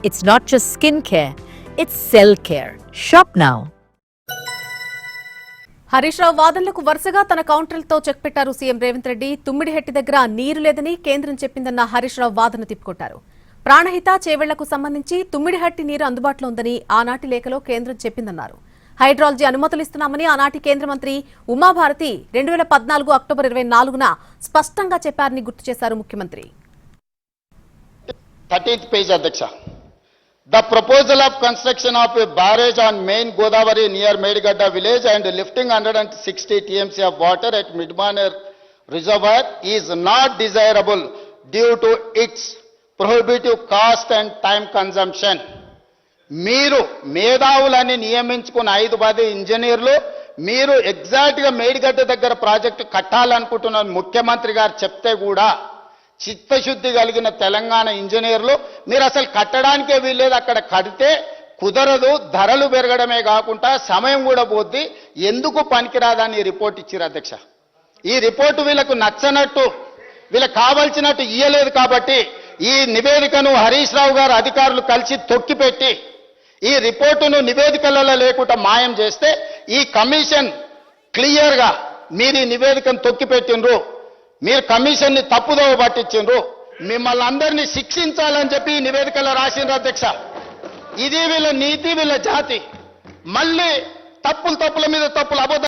It's not just skin care, it's cell care. Shop now. Harish Rao వాదనలకు వరుసగా తన కౌంటర్లతో check పెట్టారు CM Revanth Reddy. Tummidihatti దగ్గర నీరు లేదని కేంద్రం చెప్పిందన్న హరీష్ రావు వాదన తిప్పుకొట్టారు. ప్రాణహిత చేవెళ్లకు సంబంధించి తుమ్మిడిహట్టి నీరు అందుబాటులో ఉందని ఆనాటి లేఖలో కేంద్రం చెప్పిందన్నారు. హైడ్రాలజీ అనుమతులు ఇస్తున్నామని ఆనాటి కేంద్ర మంత్రి ఉమాభారతి 2014 అక్టోబర్ 24న స్పష్టంగా చెప్పారని గుర్తు చేశారు ముఖ్యమంత్రి. 13th page, Adhyaksha. The proposal of construction of a barrage on main Godavari near Medigadda village and lifting 160 TMC of water at Midmaner reservoir is not desirable due to its prohibitive cost and time consumption. మీరు మేధావులని నియమించుకున్న 5 ఇంజనీర్లు మీరు ఎగ్జాక్ట్గా మేడిగడ్డ దగ్గర project కట్టాలనుకుంటున్న ముఖ్యమంత్రి గారు చెప్తే కూడా చిత్తశుద్ధి కలిగిన తెలంగాణ ఇంజనీర్లు మీరు అసలు కట్టడానికే వీల్లేదు, అక్కడ కడితే కుదరదు, ధరలు పెరగడమే కాకుండా సమయం కూడా పోద్ది, ఎందుకు పనికిరాదని రిపోర్ట్ ఇచ్చారు అధ్యక్ష. ఈ రిపోర్టు వీళ్ళకు నచ్చనట్టు వీళ్ళకి కావాల్సినట్టు ఇయ్యలేదు కాబట్టి ఈ నివేదికను హరీష్ రావు గారు అధికారులు కలిసి తొక్కిపెట్టి ఈ రిపోర్టును నివేదికలలో లేకుండా మాయం చేస్తే ఈ కమిషన్ క్లియర్గా మీరు ఈ నివేదికను తొక్కిపెట్టిండ్రు, మీరు కమిషన్ని తప్పుదోవ పట్టించిండ్రు, మిమ్మల్ని అందరినీ శిక్షించాలని చెప్పి ఈ నివేదికలో రాసిండ్రు అధ్యక్ష. ఇది వీళ్ళ నీతి, వీళ్ళ జాతి. మళ్ళీ తప్పుల మీద తప్పులు అబద్ధం